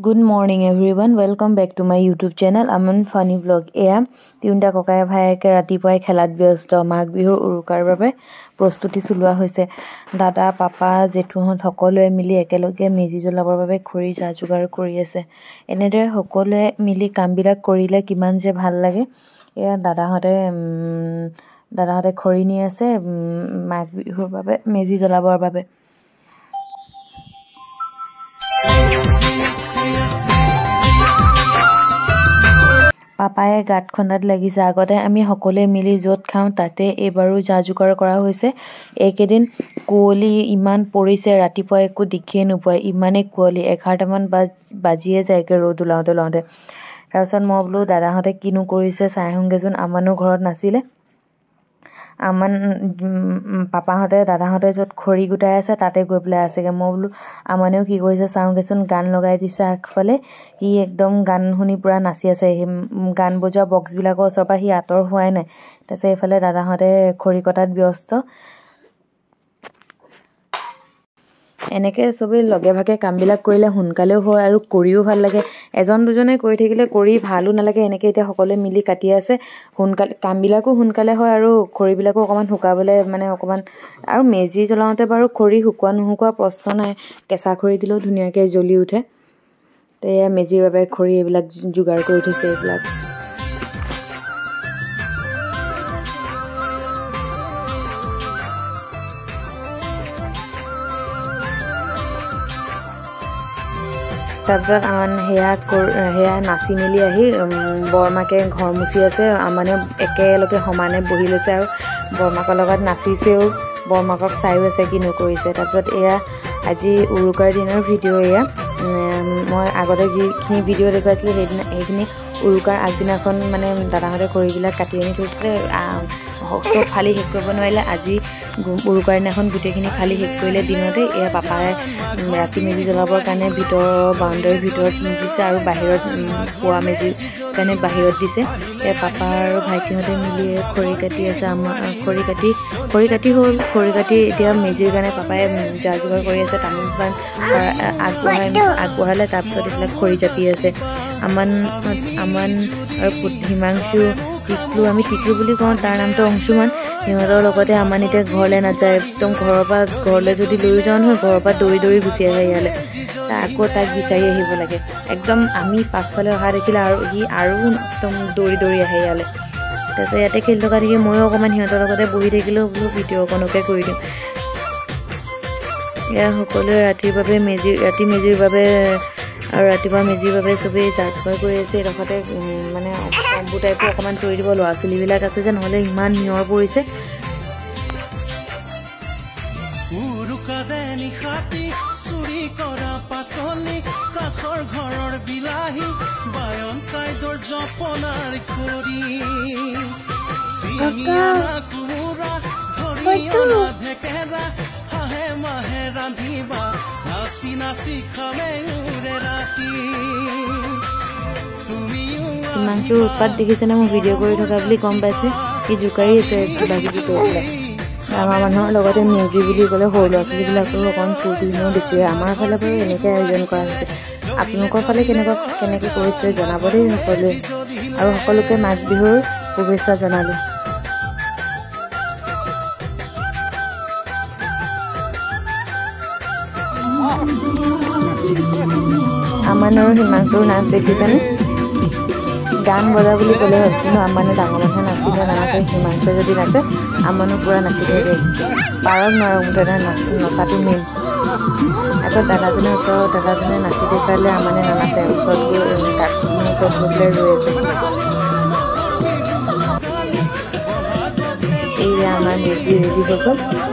Good morning everyone, welcome back to my YouTube channel Aman Funny Vlog. Eya তিনটা ককাই ভাইকে ৰাতিপুৱাই খেলাত ব্যস্ত মাঘ বিহুৰ উৰুকাৰ বাবে প্ৰস্তুতি চলোৱা হৈছে দাদা পাপা জেঠুহত সকলোৱে মিলি একেলগে মেজি জ্বলাবৰ বাবে খৰি যোগাৰ কৰি আছে এনেদৰে সকলোৱে মিলি কামবিলাক কৰিলে কিমান যে ভাল লাগে এয়া দাদাহতে খৰি নি আছে মাঘ বিহুৰ বাবে মেজি জ্বলাবৰ বাবে পাপায়ে গাত খন্দাত লাগিছে আগতে আমি সকলোৱে মিলি যত খাওঁ তাতে এবাৰো যোগাৰ কৰা হৈছে একেদিন কুৱলি ইমান পৰিছে ৰাতিপুৱা একো দেখিয়ে নোপায় ইমানে কুৱলি 11টা মান বাজিয়ে যায়গে ৰ'দ ওলাওতে তাৰপিছত মই বোলো দাদাহতে কিনো কৰিছে চাই আহোঁগেচোন আমানো ঘৰত নাছিলে আমান পাপাহতে দাদাহতে যত খৰি গুটাই আছে তাতে গৈ পেলাই আছেগে মই বোলো আমানেও কি কৰিছে চাওঁগেচোন গান লগাই দিছে আগফালে হি একদম গান শুনি পুৰা নাচি আছে গান বজোৱা বক্স বিলাকৰ ওচৰৰ পৰা হি আতৰ হোৱাই নাই তাৰপিছত এফালে দাদাহতে খৰি কটাত ব্যস্ত এনেকে সবে লগে ভাগে কামবিলাক কৰিলে হুনকালেও হয় আৰু কৰিও ভাল লাগে এজন দুজনে কৰি থাকিলে কৰি ভালো নালাগে এনেকে এতিয়া সকলোৱে মিলি কাটি আছে হুনকালে কামবিলাকো হুনকালে হয় আৰু খৰিবিলাকো অকমান হুকাবলে মানে অকমান আৰু মেজি জ্বলাওতে বাৰু খৰি হুকুৱা নুহুকুৱা প্ৰশ্ন নাই কেঁচা খৰি দিলেও ধুনীয়াকে জ্বলি উঠে তে মেজিৰ বাবে খৰি এইবিলাক যোগাৰ কৰি থৈছে এইবিলাক তাৰপিছত আমান হেয়া নাচি মেলি আহি বৰমাকে ঘৰ মুচি আছে মানে একেলগে সমানে বহি লৈছে আৰু বৰমাকৰ লগত নাচিছেও বৰমাকক চাইও আছে কিনো কৰিছে তাৰপিছত এয়া আজি উৰুকাৰ দিনৰ ভিডিঅ' এয়া মই আগতে যিখিনি ভিডিঅ' দেখুৱাইছিলোঁ সেইখিনি উৰুকাৰ আগদিনাখন মানে দাদাহঁতে খৰিবিলাক কাটি আনি থৈছিলে চব ফালি শেষ কৰিব নোৱাৰিলে আজি উৰুকাৰ দিনাখন গোটেইখিনি ফালি শেষ কৰিলে দিনতে এয়া পাপাই ৰাতি মেজি জ্বলাবৰ কাৰণে ভিতৰৰ বাউণ্ডাৰীৰ ভিতৰত দিছে আৰু বাহিৰত পোৱা মেজিৰ কাৰণে বাহিৰত দিছে এয়া পাপা আৰু ভাইটিহঁতে মিলি খৰি কাটি আছে আমাৰ খৰি কাটি এতিয়া মেজিৰ কাৰণে পাপাই যোগাৰ কৰি আছে তামোল পাণ আগবঢ়ালে তাৰপিছত এইবিলাক খৰি কাটি আছে আমান আৰু হিমাংশু টিকলু আমি টিকলু বুলি কওঁ তাৰ নামটো অংশুমান সিহঁতৰ লগতে আমান এতিয়া ঘৰলৈ নাযায় একদম ঘৰৰ পৰা ঘৰলৈ যদি লৈ যাওঁ নহয় ঘৰৰ পৰা দৌৰি গুচি আহে ইয়ালৈ আকৌ তাক বিচাৰি আহিব লাগে একদম আমি পাছফালে অহা দেখিলে আৰু সি আৰু একদম দৌৰি আহে ইয়ালৈ তাৰপিছত ইয়াতে খেলি থকা দেখি ময়ো অকণমান সিহঁতৰ লগতে বহি থাকিলেও বোলো ভিডিঅ' অকণকে কৰি দিওঁ এয়া সকলোৱে ৰাতিৰ বাবে আৰু ৰাতিপুৱা মেজিৰ বাবে চবেই যোগাৰ কৰি আছে এডোখৰতে মানে কম্বু টাইপৰ অকণমান তৰি দিব ল'ৰা ছোৱালীবিলাক আছে যে নহ'লে ইমান নিয়ৰ পৰিছে হিমাংশুৰ উৎপাত দেখিছেনে মই ভিডিঅ' কৰি থকা বুলি গম পাইছে সি জোকাৰি আছে কিবা কিবি কৰি পেলাই আমাৰ মানুহৰ লগতে মেজি বুলি ক'লে সৰু ল'ৰা ছোৱালীবিলাকৰো অকণ ফূৰ্তি দিনো বেছি আমাৰ ফালে বাৰু এনেকৈ আয়োজন কৰা হৈছে আপোনালোকৰ ফালে কেনেকৈ কৰিছে জনাব দেই সকলোৱে আৰু সকলোকে মাঘ বিহুৰ শুভেচ্ছা জনালোঁ আমান আৰু হিমাংশুৰ নাচ দেখিছেনে গান বজা বুলি ক'লে হয় কিন্তু আমানে ডাঙৰ মানুহে নাচিলে নানাচে হিমাংশুৱে যদি নাচে আমানো পূৰা নাচি থাকে পাৰক নোৱাৰক মুঠতে নচাটো মেইন আকৌ দাদাজনে নাচি দেখালে আমানে নানাচে ওচৰত গৈ পেলাই ৰৈ আছে এইয়া আমাৰ মেজি ৰেডি হৈ গ'ল